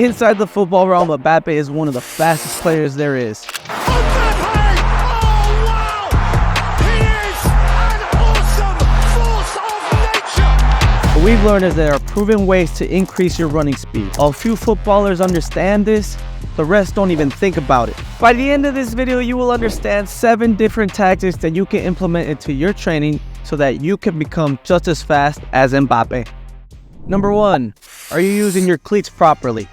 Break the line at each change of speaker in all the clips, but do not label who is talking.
Inside the football realm, Mbappe is one of the fastest players there is.
Mbappe! Oh wow! He is an awesome force of nature!
What we've learned is there are proven ways to increase your running speed. While few footballers understand this, the rest don't even think about it. By the end of this video, you will understand 7 different tactics that you can implement into your training so that you can become just as fast as Mbappe. Number 1, are you using your cleats properly?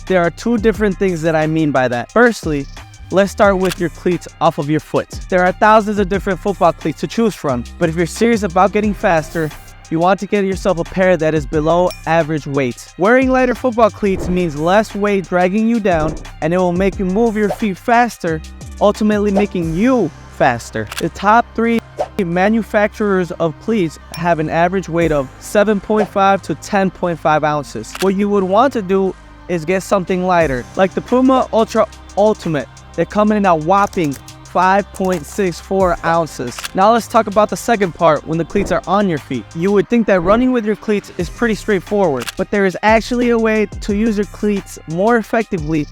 There are 2 different things that I mean by that. Firstly, let's start with your cleats off of your foot. There are thousands of different football cleats to choose from, but if you're serious about getting faster, you want to get yourself a pair that is below average weight. Wearing lighter football cleats means less weight dragging you down, and it will make you move your feet faster, ultimately making you faster. The top 3 manufacturers of cleats have an average weight of 7.5 to 10.5 ounces. What you would want to do is get something lighter, like the Puma Ultra Ultimate. They come in a whopping 5.64 ounces. Now let's talk about the second part, when the cleats are on your feet. You would think that running with your cleats is pretty straightforward, but there is actually a way to use your cleats more effectively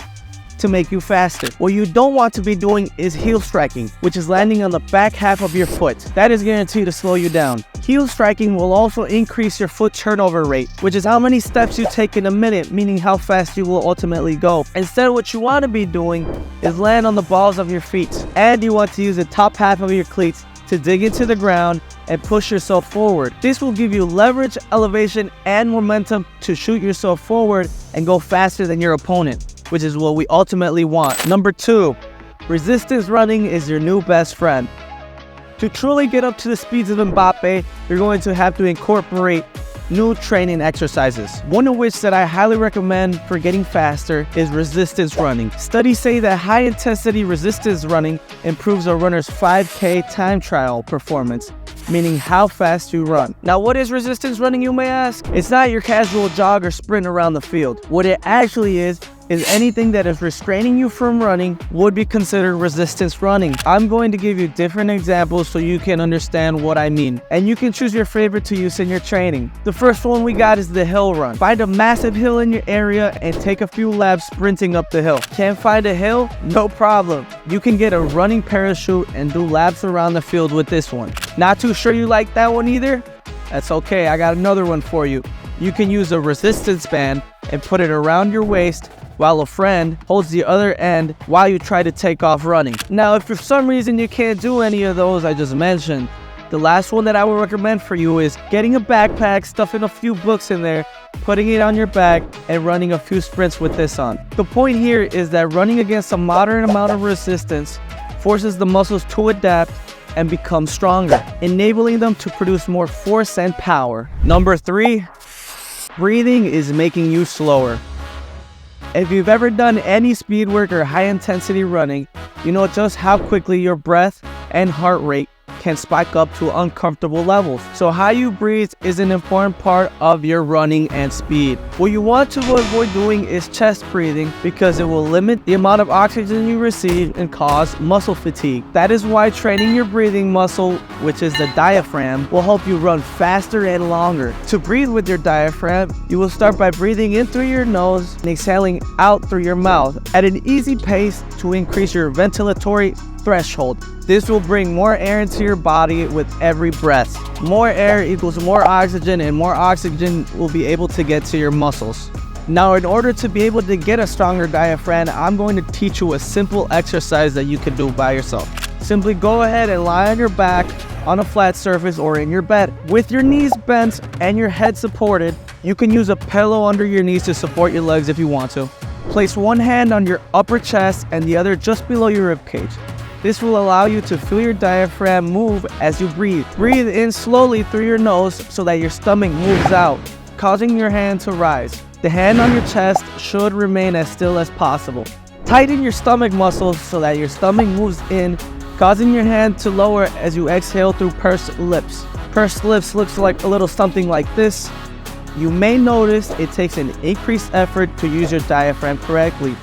to make you faster. What you don't want to be doing is heel striking, which is landing on the back half of your foot. That is guaranteed to slow you down. Heel striking will also increase your foot turnover rate, which is how many steps you take in a minute, meaning how fast you will ultimately go. Instead, what you want to be doing is land on the balls of your feet, and you want to use the top half of your cleats to dig into the ground and push yourself forward. This will give you leverage, elevation, and momentum to shoot yourself forward and go faster than your opponent, which is what we ultimately want. Number 2, resistance running is your new best friend. To truly get up to the speeds of Mbappe, you're going to have to incorporate new training exercises. One of which that I highly recommend for getting faster is resistance running. Studies say that high intensity resistance running improves a runner's 5K time trial performance, meaning how fast you run. Now, what is resistance running, you may ask? It's not your casual jog or sprint around the field. What it actually is anything that is restraining you from running would be considered resistance running. I'm going to give you different examples so you can understand what I mean, and you can choose your favorite to use in your training. The first one we got is the hill run. Find a massive hill in your area and take a few laps sprinting up the hill. Can't find a hill? No problem. You can get a running parachute and do laps around the field with this one. Not too sure you like that one either? That's okay, I got another one for you. You can use a resistance band and put it around your waist while a friend holds the other end while you try to take off running. Now, if for some reason you can't do any of those I just mentioned, the last one that I would recommend for you is getting a backpack, stuffing a few books in there, putting it on your back, and running a few sprints with this on. The point here is that running against a moderate amount of resistance forces the muscles to adapt and become stronger, enabling them to produce more force and power. Number 3, breathing is making you slower. If you've ever done any speed work or high intensity running, you know just how quickly your breath and heart rate can spike up to uncomfortable levels. So how you breathe is an important part of your running and speed. What you want to avoid doing is chest breathing, because it will limit the amount of oxygen you receive and cause muscle fatigue. That is why training your breathing muscle, which is the diaphragm, will help you run faster and longer. To breathe with your diaphragm, you will start by breathing in through your nose and exhaling out through your mouth at an easy pace to increase your ventilatory threshold. This will bring more air into your body with every breath. More air equals more oxygen, and more oxygen will be able to get to your muscles. Now, in order to be able to get a stronger diaphragm, I'm going to teach you a simple exercise that you can do by yourself. Simply go ahead and lie on your back on a flat surface or in your bed. With your knees bent and your head supported, you can use a pillow under your knees to support your legs if you want to. Place one hand on your upper chest and the other just below your ribcage. This will allow you to feel your diaphragm move as you breathe. Breathe in slowly through your nose so that your stomach moves out, causing your hand to rise. The hand on your chest should remain as still as possible. Tighten your stomach muscles so that your stomach moves in, causing your hand to lower as you exhale through pursed lips. Pursed lips looks like a little something like this. You may notice it takes an increased effort to use your diaphragm correctly.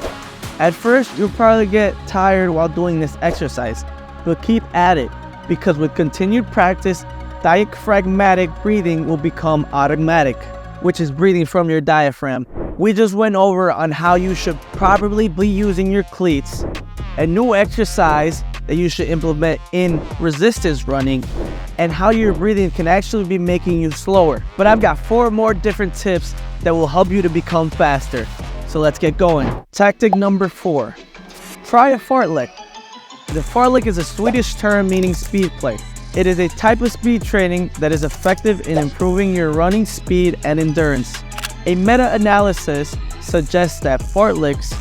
At first, you'll probably get tired while doing this exercise, but keep at it, because with continued practice, diaphragmatic breathing will become automatic, which is breathing from your diaphragm. We just went over on how you should probably be using your cleats, a new exercise that you should implement in resistance running, and how your breathing can actually be making you slower. But I've got 4 more different tips that will help you to become faster. So let's get going. Tactic number 4. Try a fartlek. The fartlek is a Swedish term meaning speed play. It is a type of speed training that is effective in improving your running speed and endurance. A meta-analysis suggests that fartleks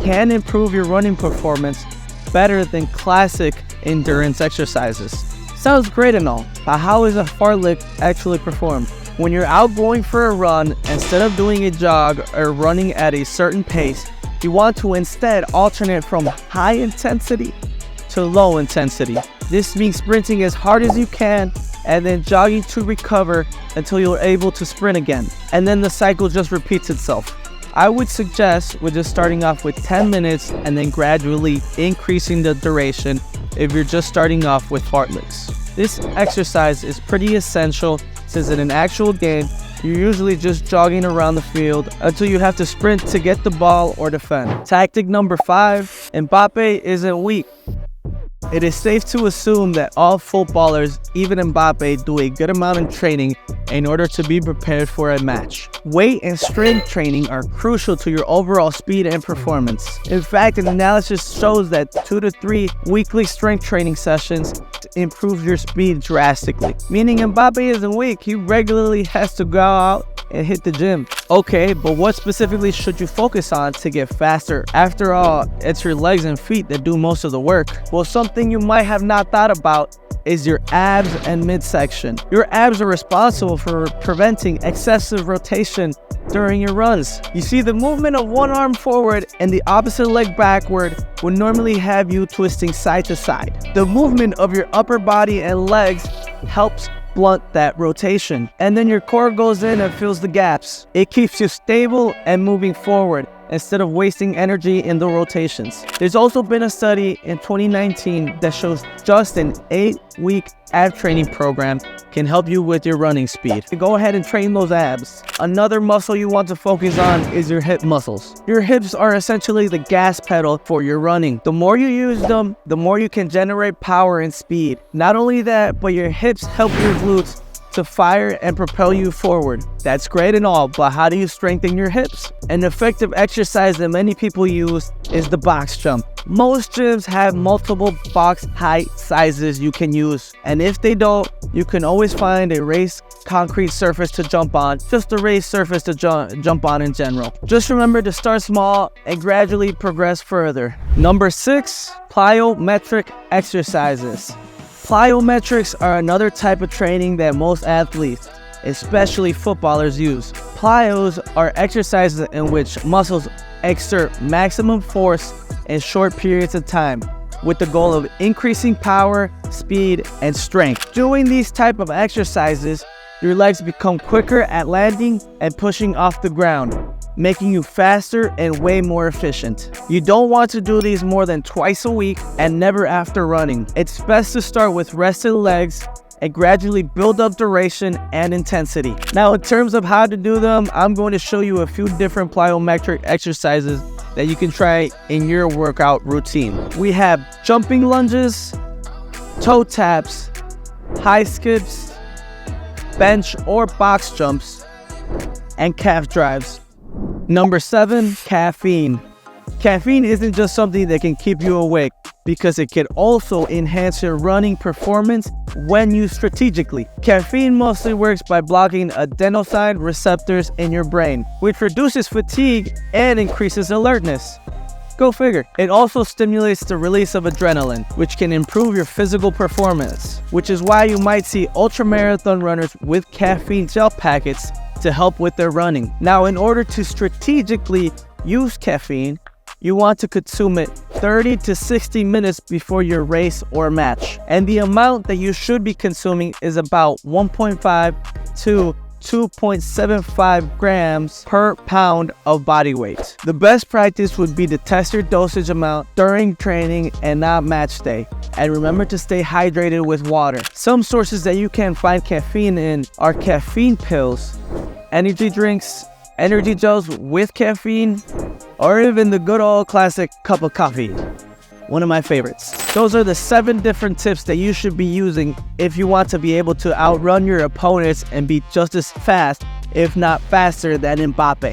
can improve your running performance better than classic endurance exercises. Sounds great and all, but how is a fartlek actually performed? When you're out going for a run, instead of doing a jog or running at a certain pace, you want to instead alternate from high intensity to low intensity. This means sprinting as hard as you can and then jogging to recover until you're able to sprint again. And then the cycle just repeats itself. I would suggest with just starting off with 10 minutes and then gradually increasing the duration if you're just starting off with fartleks. This exercise is pretty essential since in an actual game, you're usually just jogging around the field until you have to sprint to get the ball or defend. Tactic number 5, Mbappe isn't weak. It is safe to assume that all footballers, even Mbappe, do a good amount of training in order to be prepared for a match. Weight and strength training are crucial to your overall speed and performance. In fact, an analysis shows that 2 to 3 weekly strength training sessions improve your speed drastically. Meaning Mbappe isn't weak, he regularly has to go out and hit the gym. Okay, but what specifically should you focus on to get faster? After all, it's your legs and feet that do most of the work. Well, something you might have not thought about is your abs and midsection. Your abs are responsible for preventing excessive rotation during your runs. You see, the movement of one arm forward and the opposite leg backward would normally have you twisting side to side. The movement of your upper body and legs helps blunt that rotation, and then your core goes in and fills the gaps. It keeps you stable and moving forward instead of wasting energy in the rotations. There's also been a study in 2019 that shows just an 8-week ab training program can help you with your running speed. Go ahead and train those abs. Another muscle you want to focus on is your hip muscles. Your hips are essentially the gas pedal for your running. The more you use them, the more you can generate power and speed. Not only that, but your hips help your glutes to fire and propel you forward. That's great and all, but how do you strengthen your hips? An effective exercise that many people use is the box jump. Most gyms have multiple box height sizes you can use, and if they don't, you can always find a raised concrete surface to jump on, just a raised surface to jump on in general. Just remember to start small and gradually progress further. Number 6, plyometric exercises. Plyometrics are another type of training that most athletes, especially footballers, use. Plyos are exercises in which muscles exert maximum force in short periods of time with the goal of increasing power, speed, and strength. Doing these type of exercises, your legs become quicker at landing and pushing off the ground, making you faster and way more efficient. You don't want to do these more than twice a week and never after running. It's best to start with rested legs and gradually build up duration and intensity. Now, in terms of how to do them, I'm going to show you a few different plyometric exercises that you can try in your workout routine. We have jumping lunges, toe taps, high skips, bench or box jumps, and calf drives. Number 7, caffeine. Caffeine isn't just something that can keep you awake, because it can also enhance your running performance when used strategically. Caffeine mostly works by blocking adenosine receptors in your brain, which reduces fatigue and increases alertness. Go figure. It also stimulates the release of adrenaline, which can improve your physical performance, which is why you might see ultramarathon runners with caffeine gel packets to help with their running. Now, in order to strategically use caffeine, you want to consume it 30 to 60 minutes before your race or match. And the amount that you should be consuming is about 1.5 to 2.75 grams per pound of body weight. The best practice would be to test your dosage amount during training and not match day. And remember to stay hydrated with water. Some sources that you can find caffeine in are caffeine pills, energy drinks, energy gels with caffeine, or even the good old classic cup of coffee. One of my favorites. Those are the 7 different tips that you should be using if you want to be able to outrun your opponents and be just as fast, if not faster, than Mbappe.